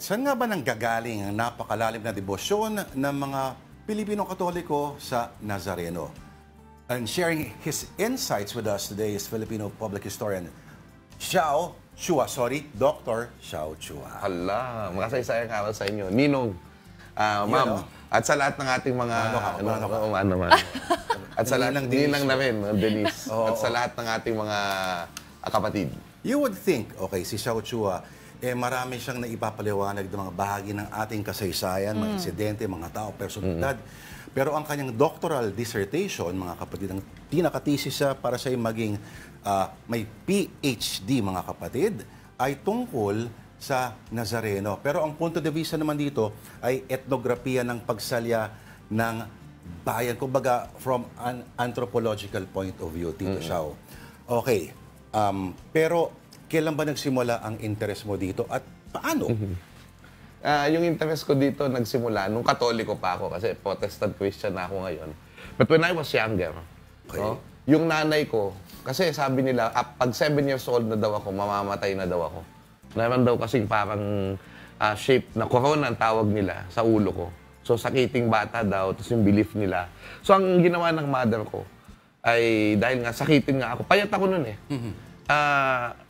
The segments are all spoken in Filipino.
Saan nga ba nanggagaling ang napakalalim na debosyon ng mga Pilipino Katoliko sa Nazareno? And sharing his insights with us today is Filipino public historian Dr. Xiao Chua. Hala, makasaysayang araw sa inyo. Ninong, ma'am, at sa lahat ng ating mga... At sa lahat ng Ninang na rin, Denise. At sa lahat ng ating mga kapatid. You would think, okay, si Xiao Chua, marami siyang naipapaliwanag ng mga bahagi ng ating kasaysayan, mga insidente, mga tao, personalidad. Pero ang kanyang doctoral dissertation, mga kapatid, ang tinakatesis siya para siya maging may PhD, mga kapatid, ay tungkol sa Nazareno. Pero ang punto de vista naman dito ay etnografiya ng pagsalya ng bayan. Kumbaga, from an anthropological point of view, Tito Xiao. Okay. Pero kailan ba nagsimula ang interest mo dito at paano? Yung interest ko dito nagsimula nung Katoliko pa ako kasi Protestant Christian na ako ngayon. But when I was younger, yung nanay ko, kasi sabi nila, pag 7 years old na daw ako, mamamatay na daw ako. Naman daw kasing parang shape na corona ang tawag nila sa ulo ko. So sakiting bata daw, tapos yung belief nila. So ang ginawa ng mother ko ay dahil nga sakitin nga ako, payat ako nun eh.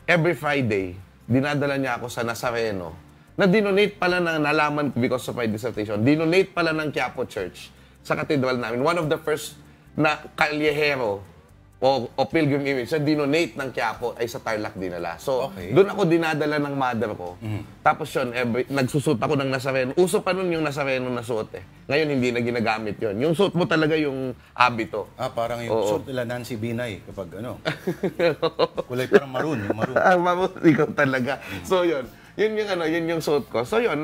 Every Friday, dinadala niya ako sa Nazareno na dinonate pala ng nalaman ko because of my dissertation. Dinonate pala ng Quiapo Church sa katedral namin. One of the first na kalyehero o pilgrim image na dinonate ng Quiapo ay sa Tarlac dinala. So, doon ako dinadala ng mother ko. Tapos yun, nagsusot ako ng Nazareno. Uso pa nun yung Nazareno na suot eh. Ngayon, hindi na ginagamit yun. Yung suot mo talaga yung habito. Parang yung suot nila Nancy Binay kapag ano. Kulay parang maroon. Yung maroon. Maroon, ikaw talaga. So yun. Yun yung suot ko. So yun,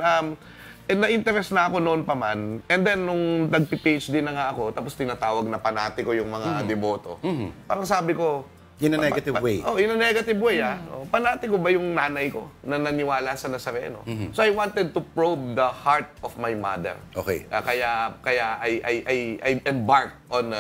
na-interest na ako noon pa man. And then, nung nag-PhD na nga ako, tapos tinatawag na panatiko yung mga deboto. Parang sabi ko... In a negative way. In a negative way, panatiko ba yung nanay ko na naniwala sa Nazareno? So, I wanted to probe the heart of my mother. Okay. Kaya I embarked on...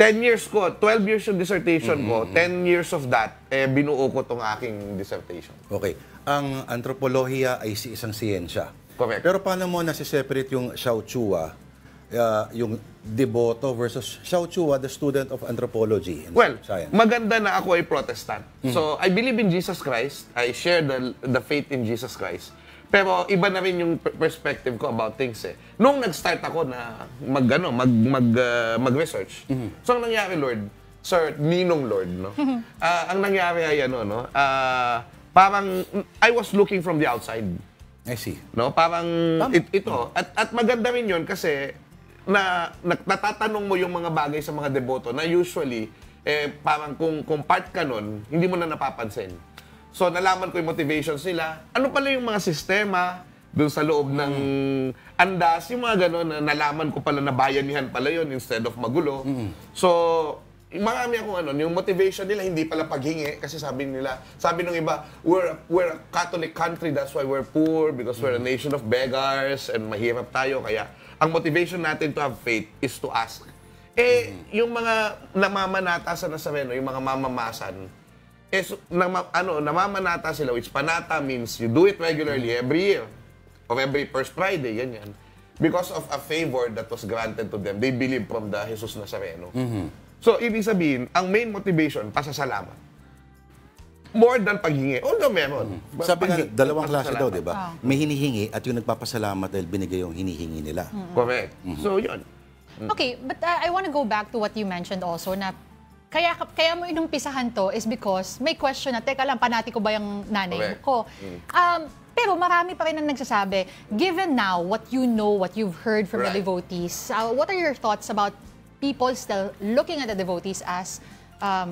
10 years ko, 12 years yung dissertation ko, 10 years of that, binuo ko tong aking dissertation. Okay. Ang antropolohiya ay isang siyensya. Correct. Pero paano mo nasi-separate yung Xiao Chua, yung deboto versus Xiao Chua, the student of anthropology and science? Maganda na ako ay Protestant. So, I believe in Jesus Christ. I share the faith in Jesus Christ. Pero iba na rin yung perspective ko about things eh. Nung nag-start ako na mag-research, so ang nangyari, Lord, Sir, Ninong Lord, no? Ang nangyari ay parang I was looking from the outside. I see. No, parang ito at maganda rin 'yon kasi natatanong mo yung mga bagay sa mga deboto na usually parang kung part ka nun, hindi mo na napapansin. So nalaman ko yung motivations nila. Ano pala yung mga sistema doon sa loob ng andas, yung mga gano'n na nalaman ko pala na bayanihan pala yun instead of magulo. So marami akong yung motivation nila hindi pala paghingi kasi sabi nung iba, we're a Catholic country, that's why we're poor because we're a nation of beggars and mahirap tayo kaya ang motivation natin to have faith is to ask. Yung mga namamanata sa Nazareno, yung mga mamamasan, namamanata sila, which panata means you do it regularly every year or every first Friday, ganyan. Because of a favor that was granted to them, they believe from the Jesus Nazareno. So, ibig sabihin, ang main motivation, pasasalamat. More than paghingi. Although meron. Sabi nga, dalawang klase daw, di ba? May hinihingi at yung nagpapasalamat dahil binigay yung hinihingi nila. Correct. So, yun. Okay, but I want to go back to what you mentioned also na kaya mo inumpisahan to is because may question na, teka lang, panati ko ba yung nanay ko? Pero marami pa rin ang nagsasabi, given now what you know, what you've heard from the devotees, what are your thoughts about people still looking at the devotees as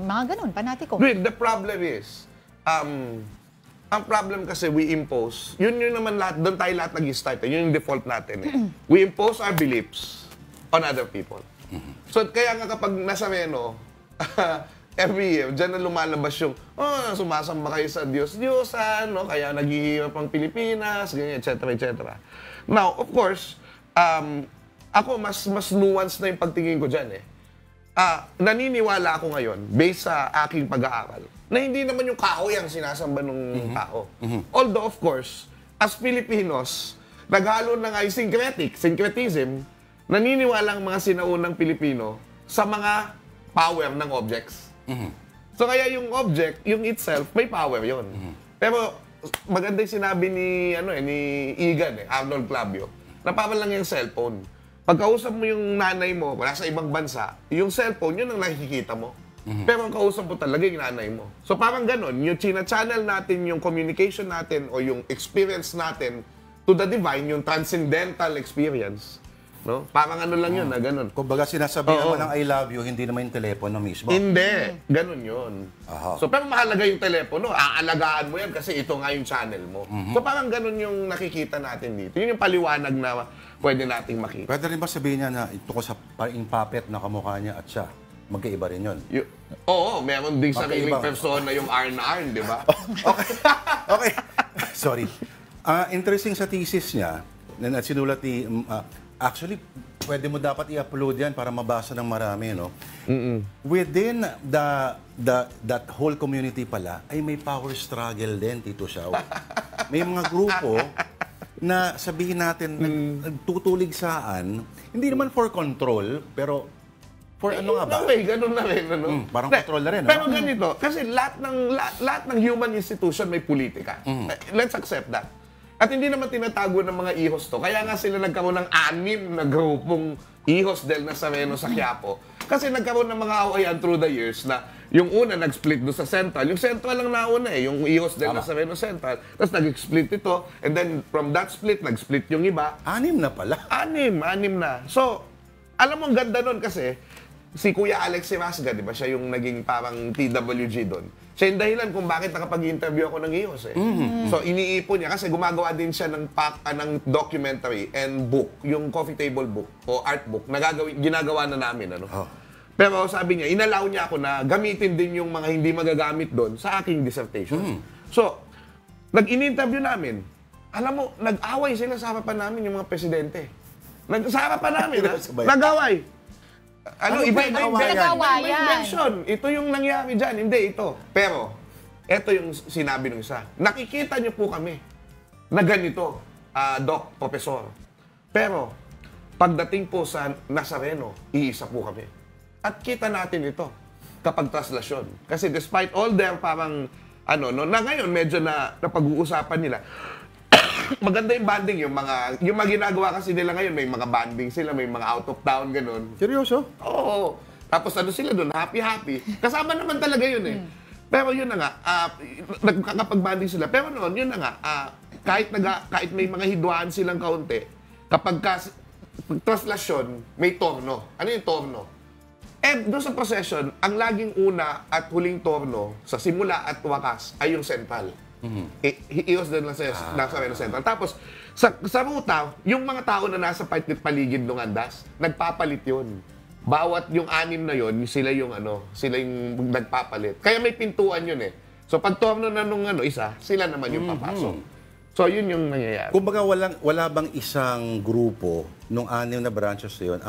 mga ganun, panatiko? The problem is, ang problem kasi we impose, yun naman lahat, doon tayo lahat nag-start, yun yung default natin eh. We impose our beliefs on other people. So kaya nga kapag Nazareno, every year, dyan na lumalabas yung, sumasamba kayo sa Diyos-Diyosan, no? Kaya naghihirap ang Pilipinas, ganyan, etc. etc. Now, of course, ako, mas nuanced na yung pagtingin ko dyan eh. Naniniwala ako ngayon, based sa aking pag-aaral, na hindi naman yung kahoy ang sinasamba ng tao. Although, of course, as Filipinos, naghalo na nga yung syncretism, naniniwala ang mga sinaunang Pilipino sa mga power ng objects. So kaya yung object, yung itself, may power yon. Pero maganda yung sinabi ni Igan, Arnold Clavio, na parang lang yung cellphone. Pagkausap mo yung nanay mo, wala sa ibang bansa, yung cellphone, yun ang nakikita mo. Pero ang kausap mo talaga yung nanay mo. So parang ganon, yung china-channel natin, yung communication natin, o yung experience natin to the divine, yung transcendental experience. No? Parang ano lang yun, na ganun. Kumbaga sinasabihan mo ng I love you, hindi naman yung telepono mismo. Hindi. Ganun yun. Aha. So, pero mahalaga yung telepono. Aalagaan mo yan kasi ito nga yung channel mo. So, parang ganun yung nakikita natin dito. Yun yung paliwanag na pwede nating makita. Pwede rin ba sabihin niya na ito ko sa paring puppet na kamukha niya at siya, magkaiba rin yun? Oo, meron ding sariling Magkaiba. persona yung Arn na Arn, di ba? Okay. Sorry. Interesting sa thesis niya, na sinulat ni... actually, pwede mo dapat i-upload yan para mabasa ng marami, no? Within that whole community pala, ay may power struggle din, Tito Xiao. May mga grupo na sabihin natin, nagtutulig saan, hindi naman for control, pero for ano nga ba? Ganun na rin. Ano? Parang control na rin, no? Pero ganito, kasi lahat ng human institution may politika. Let's accept that. At hindi naman tinatago ng mga ihos to. Kaya nga sila nagkaroon ng 6 na grupong ihos del Nazareno sa Quiapo. Kasi nagkaroon ng mga awayan through the years na yung una nag-split doon sa Central. Yung Central lang nauna yung ihos del Nazareno Central. Tapos nag-split ito. And then from that split, nag-split yung iba. 6 na pala. 6 na. So, alam mo, ang ganda nun kasi, si Kuya Alex Simasga, di ba? Siya yung naging parang TWG doon. Siya yung dahilan kung bakit nakapag-interview ako ng IOS. So, iniipon niya kasi gumagawa din siya ng documentary and book, yung coffee table book o art book, ginagawa na namin. Ano? Pero sabi niya, inalaw niya ako na gamitin din yung mga hindi magagamit doon sa aking dissertation. So, nag-in-interview namin. Alam mo, nag-away sila sa harapan namin yung mga presidente. Sa harapan namin, nag-away. Iba invention. Ito yung nangyari dyan. Hindi, ito. Pero, ito yung sinabi ng isa. Nakikita niyo po kami na ganito, Doc, Professor. Pero, pagdating po sa Nazareno, iisa po kami. At kita natin ito kapag translasyon. Kasi despite all their parang, na ngayon medyo na pag-uusapan nila, maganda yung banding, yung mga ginagawa kasi nila ngayon, may mga banding sila, may mga out of town, ganun. Seryoso? Oo. Tapos sila doon, happy-happy. Kasama naman talaga yun eh. Pero yun na nga, nagkakapag-banding sila. Pero noon, yun na nga, kahit may mga hidwaan silang kaunti, kapag translasyon, may torno. Ano yung torno? Doon sa procession, ang laging una at huling torno, sa simula at wakas, ay yung central. Ios din lang sa Nazareno Central. Tapos, sa ruta, yung mga tao na nasa paligid ng andas, nagpapalit yun. Bawat yung 6 na yun, sila yung nagpapalit. Kaya may pintuan yun eh. So, pag torno na nung isa, sila naman yung papasok. So, yun yung nangyayari. Kumbaga, wala bang isang grupo nung 6 na branches na yun,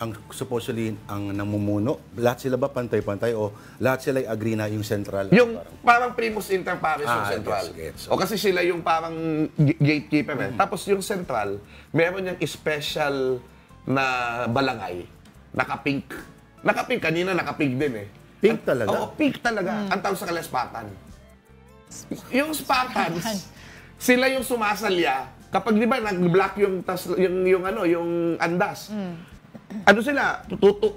ang supposedly ang namumuno? Lahat sila ba pantay-pantay o lahat sila agree na yung central? Yung parang primus inter pares yung central. Gets. O kasi sila yung parang gatekeeper. Tapos yung central, meron yung special na balangay. Naka-pink. Naka-pink. Kanina naka-pink din eh. Pink talaga? Oo, pink talaga. Ang tawag sa kanila Spartan. Yung Spartans, sila yung sumasalya kapag di ba nag-block yung andas. Sila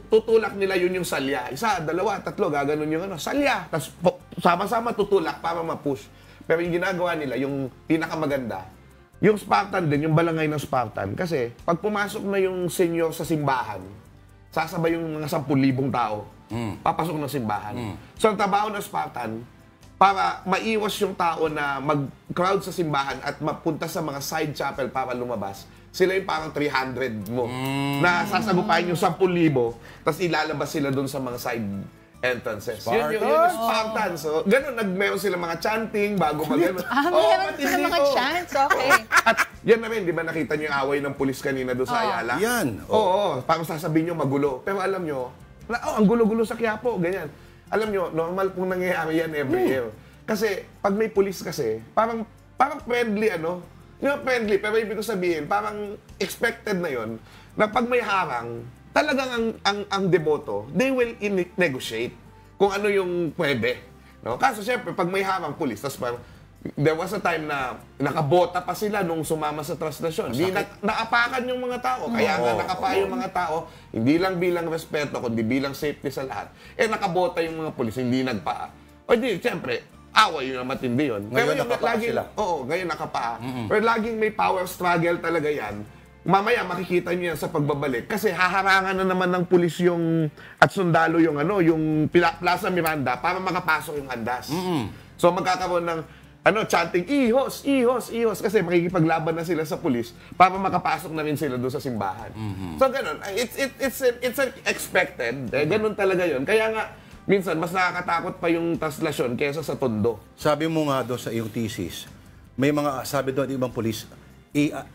tutulak nila yun yung salya. 1, 2, 3 gaganon yung salya. Tapos sama-sama tutulak para ma-push. Pero yung ginagawa nila, yung pinakamaganda, yung Spartan din, yung balangay ng Spartan. Kasi pag pumasok na yung senior sa simbahan, sasabay yung mga 10,000 tao. Papasok ng simbahan. So ang trabaho ng Spartan, para maiwas yung tao na mag-crowd sa simbahan at mapunta sa mga side chapel para lumabas, sila yung parang 300 mo. Na sasagupain yung 10,000, tapos ilalabas sila doon sa mga side entrances. Yun yung Spartan. So, ganun, meron sila mga chanting bago mag-ganun. Meron sila mga chants, okay. At yan na rin, di ba nakita niyo yung away ng pulis kanina doon sa Ayala? Yan. Oo, parang sasabihin nyo magulo. Pero alam nyo, ang gulo-gulo sa Quiapo, ganyan. Alam nyo, normal pong nangyayari yan every year. Kasi, pag may pulis kasi, parang friendly, friendly, pero ibig ko sabihin, parang expected na yon na pag may harang, talagang ang deboto, they will negotiate kung ano yung pwede. No? Kaso syempre, pag may harang pulis, tapos parang, there was a time na nakabota pa sila nung sumama sa translasyon. Hindi naapakan yung mga tao. Kaya nga nakapa yung mga tao, hindi lang bilang respeto, kundi bilang safety sa lahat. Nakabota yung mga pulis, hindi nagpaa. O di, syempre, away yun na matindi yun. Ngayon nakapaa sila. Oo, ngayon nakapaa. Pero laging may power struggle talaga yan. Mamaya makikita niyo yan sa pagbabalik kasi haharangan na naman ng pulis yung at sundalo yung yung Plaza Miranda para makapasok yung andas. So magkakaroon ng chanting ihos, ihos, ihos kasi makikipaglaban na sila sa pulis para makapasok na rin sila doon sa simbahan. So ganun, it's expected. Ganun talaga yun. Kaya nga minsan, mas nakakatakot pa yung translasyon kaysa sa tondo. Sabi mo nga doon sa iyong thesis, may mga, sabi doon ibang polis,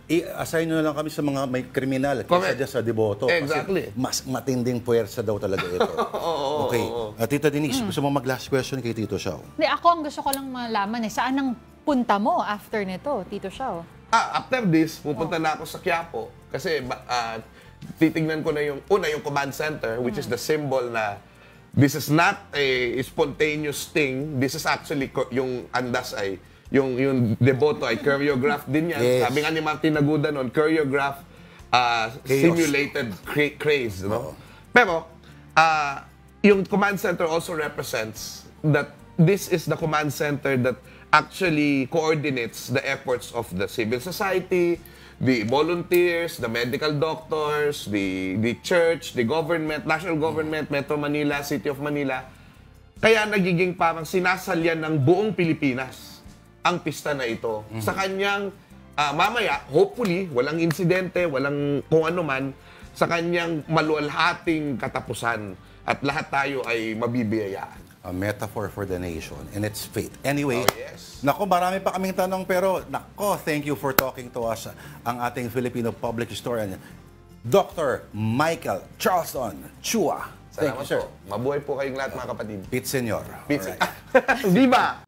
i-assign nyo na lang kami sa mga may kriminal kaysa dyan sa deboto. Exactly. Kasi mas matinding puwersa daw talaga ito. Okay. Tita Denise, gusto mo mag-last question kay Tito Xiao? Hindi, ako ang gusto ko lang malaman saan ang punta mo after nito, Tito Xiao? After this, pupunta na ako sa Quiapo kasi titignan ko na yung command center, which is the symbol na this is not a spontaneous thing. This is actually yung andas ay yung deboto ay choreographed din yan. Yes. Sabi nga ni Martin Aguda noon, choreographed simulated craze, no? Pero yung command center also represents that this is the command center that actually coordinates the efforts of the civil society, the volunteers, the medical doctors, the church, the government, national government, Metro Manila, City of Manila. Kaya nagiging parang sinasalyan ng buong Pilipinas ang pista na ito. Sa kanyang, mamaya, hopefully, walang insidente, walang kung ano man, sa kanyang maluwalhating katapusan at lahat tayo ay mabibiyayaan. A metaphor for the nation and its fate. Anyway, yes. Nako, marami pa kaming tanong pero nako, thank you for talking to us, ang ating Filipino public historian, Dr. Michael Charleston Chua. Thank you, sir. Po. Mabuhay po kayong lahat, mga kapatid. Pete Senor. Pete. Alright. Viva!